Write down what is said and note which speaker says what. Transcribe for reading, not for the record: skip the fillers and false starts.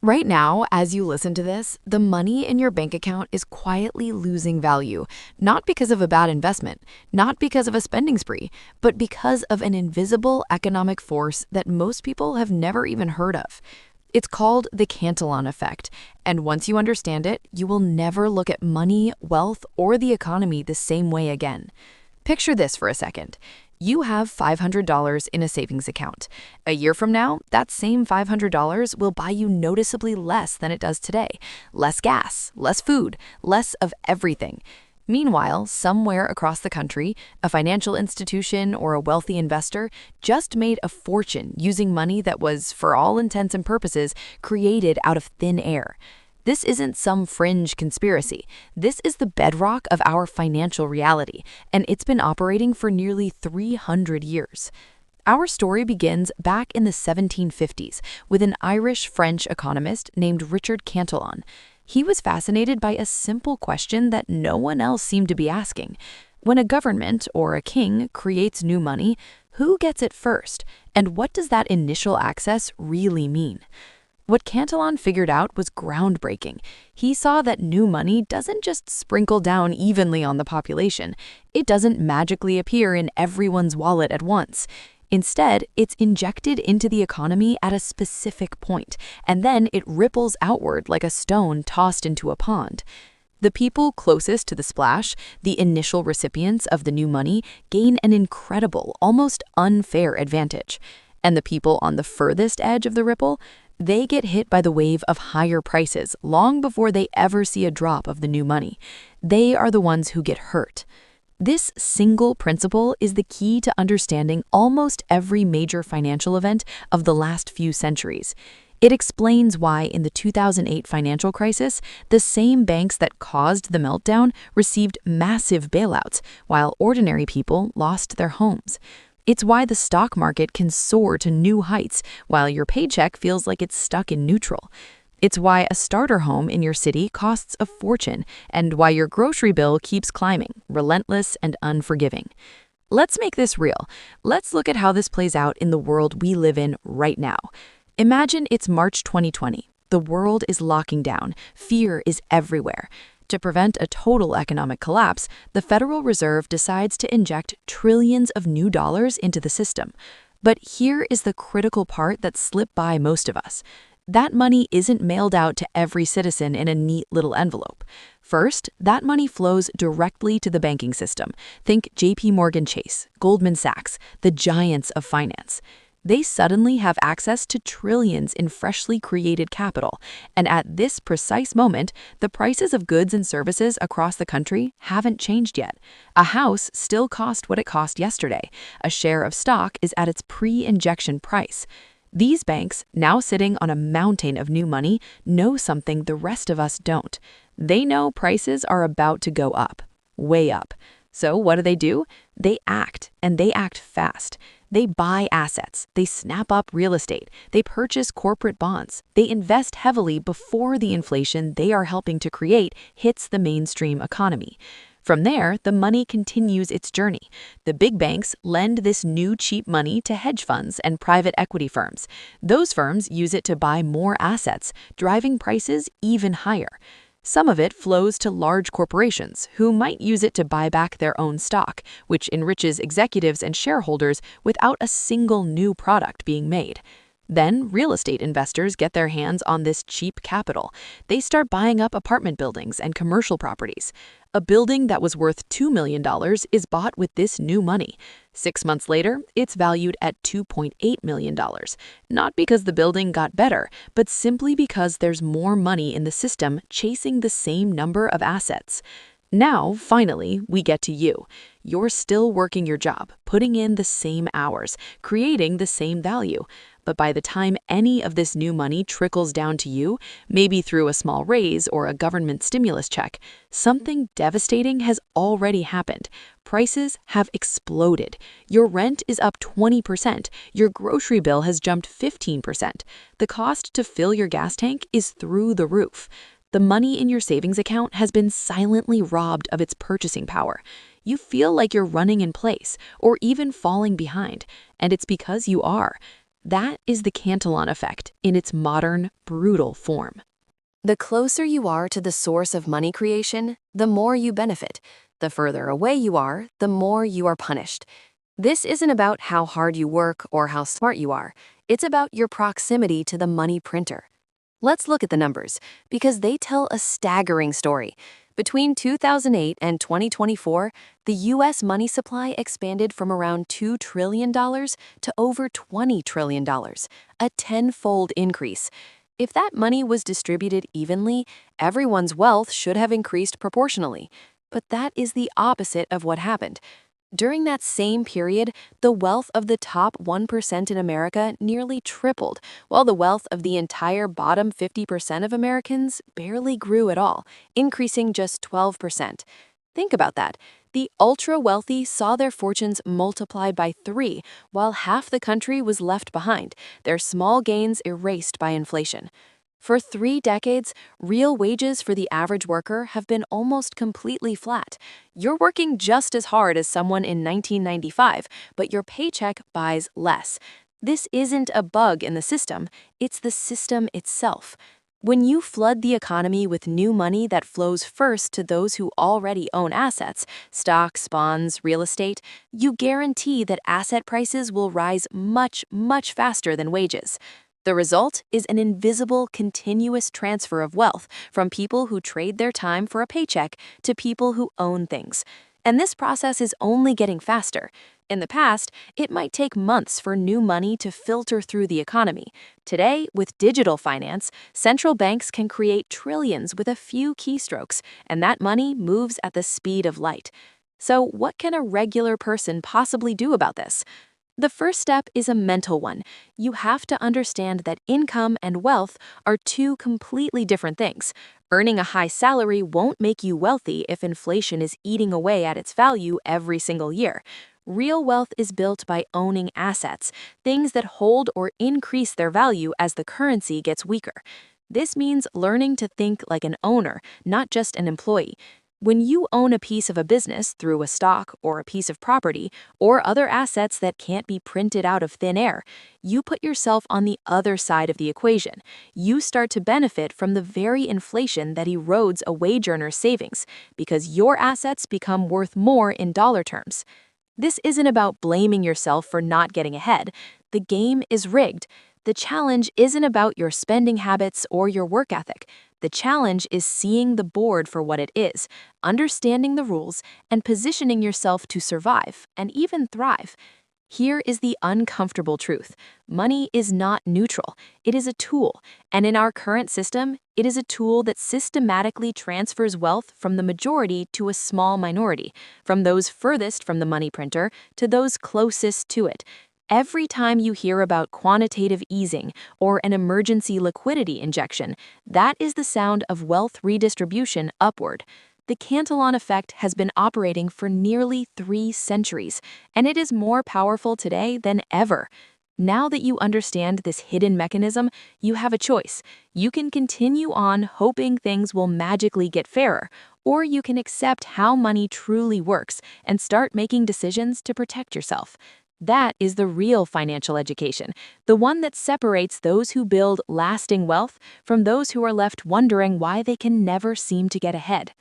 Speaker 1: Right now, as you listen to this, the money in your bank account is quietly losing value, not because of a bad investment, not because of a spending spree, but because of an invisible economic force that most people have never even heard of. It's called the Cantillon effect, and once you understand it, you will never look at money, wealth, or the economy the same way again. Picture this for a second. You have $500 in a savings account. A year from now, that same $500 will buy you noticeably less than it does today. Less gas, less food, less of everything. Meanwhile, somewhere across the country, a financial institution or a wealthy investor just made a fortune using money that was, for all intents and purposes, created out of thin air. This isn't some fringe conspiracy. This is the bedrock of our financial reality, and it's been operating for nearly 300 years. Our story begins back in the 1750s with an Irish-French economist named Richard Cantillon. He was fascinated by a simple question that no one else seemed to be asking. When a government or a king creates new money, who gets it first? And what does that initial access really mean? What Cantillon figured out was groundbreaking. He saw that new money doesn't just sprinkle down evenly on the population. It doesn't magically appear in everyone's wallet at once. Instead, it's injected into the economy at a specific point, and then it ripples outward like a stone tossed into a pond. The people closest to the splash, the initial recipients of the new money, gain an incredible, almost unfair advantage. And the people on the furthest edge of the ripple, they get hit by the wave of higher prices long before they ever see a drop of the new money. They are the ones who get hurt. This single principle is the key to understanding almost every major financial event of the last few centuries. It explains why in the 2008 financial crisis, the same banks that caused the meltdown received massive bailouts, while ordinary people lost their homes. It's why the stock market can soar to new heights while your paycheck feels like it's stuck in neutral. It's why a starter home in your city costs a fortune and why your grocery bill keeps climbing, relentless and unforgiving. Let's make this real. Let's look at how this plays out in the world we live in right now. Imagine it's March 2020. The world is locking down. Fear is everywhere. To prevent a total economic collapse, the Federal Reserve decides to inject trillions of new dollars into the system. But here is the critical part that slipped by most of us. That money isn't mailed out to every citizen in a neat little envelope. First, that money flows directly to the banking system. Think JP Morgan Chase, Goldman Sachs, the giants of finance. They suddenly have access to trillions in freshly created capital, and at this precise moment, the prices of goods and services across the country haven't changed yet. A house still cost what it cost yesterday. A share of stock is at its pre-injection price. These banks, now sitting on a mountain of new money, know something the rest of us don't. They know prices are about to go up, way up. So what do? They act, and they act fast. They buy assets, they snap up real estate, they purchase corporate bonds, they invest heavily before the inflation they are helping to create hits the mainstream economy. From there, the money continues its journey. The big banks lend this new cheap money to hedge funds and private equity firms. Those firms use it to buy more assets, driving prices even higher. Some of it flows to large corporations who might use it to buy back their own stock, which enriches executives and shareholders without a single new product being made. Then real estate investors get their hands on this cheap capital. They start buying up apartment buildings and commercial properties. A building that was worth $2 million is bought with this new money. 6 months later, it's valued at $2.8 million. Not because the building got better, but simply because there's more money in the system chasing the same number of assets. Now, finally, we get to you. You're still working your job, putting in the same hours, creating the same value. But by the time any of this new money trickles down to you, maybe through a small raise or a government stimulus check, something devastating has already happened. Prices have exploded. Your rent is up 20%. Your grocery bill has jumped 15%. The cost to fill your gas tank is through the roof. The money in your savings account has been silently robbed of its purchasing power. You feel like you're running in place or even falling behind, and it's because you are. That is the Cantillon effect in its modern, brutal form. The closer you are to the source of money creation, the more you benefit. The further away you are, the more you are punished. This isn't about how hard you work or how smart you are. It's about your proximity to the money printer. Let's look at the numbers, because they tell a staggering story. Between 2008 and 2024, the U.S. money supply expanded from around $2 trillion to over $20 trillion, a tenfold increase. If that money was distributed evenly, everyone's wealth should have increased proportionally. But that is the opposite of what happened. During that same period, the wealth of the top 1% in America nearly tripled, while the wealth of the entire bottom 50% of Americans barely grew at all, increasing just 12%. Think about that. The ultra-wealthy saw their fortunes multiplied by 3, while half the country was left behind, their small gains erased by inflation. For 3 decades, real wages for the average worker have been almost completely flat. You're working just as hard as someone in 1995, but your paycheck buys less. This isn't a bug in the system, it's the system itself. When you flood the economy with new money that flows first to those who already own assets, stocks, bonds, real estate, you guarantee that asset prices will rise much, much faster than wages. The result is an invisible, continuous transfer of wealth from people who trade their time for a paycheck to people who own things. And this process is only getting faster. In the past, it might take months for new money to filter through the economy. Today, with digital finance, central banks can create trillions with a few keystrokes, and that money moves at the speed of light. So, what can a regular person possibly do about this? The first step is a mental one. You have to understand that income and wealth are 2 completely different things. Earning a high salary won't make you wealthy if inflation is eating away at its value every single year. Real wealth is built by owning assets, things that hold or increase their value as the currency gets weaker. This means learning to think like an owner, not just an employee. When you own a piece of a business through a stock or a piece of property or other assets that can't be printed out of thin air, you put yourself on the other side of the equation. You start to benefit from the very inflation that erodes a wage earner's savings because your assets become worth more in dollar terms. This isn't about blaming yourself for not getting ahead. The game is rigged. The challenge isn't about your spending habits or your work ethic. The challenge is seeing the board for what it is, understanding the rules, and positioning yourself to survive and even thrive. Here is the uncomfortable truth. Money is not neutral. It is a tool, and in our current system, it is a tool that systematically transfers wealth from the majority to a small minority, from those furthest from the money printer to those closest to it. Every time you hear about quantitative easing or an emergency liquidity injection, that is the sound of wealth redistribution upward. The Cantillon effect has been operating for nearly 3 centuries, and it is more powerful today than ever. Now that you understand this hidden mechanism, you have a choice. You can continue on hoping things will magically get fairer, or you can accept how money truly works and start making decisions to protect yourself. That is the real financial education, the one that separates those who build lasting wealth from those who are left wondering why they can never seem to get ahead.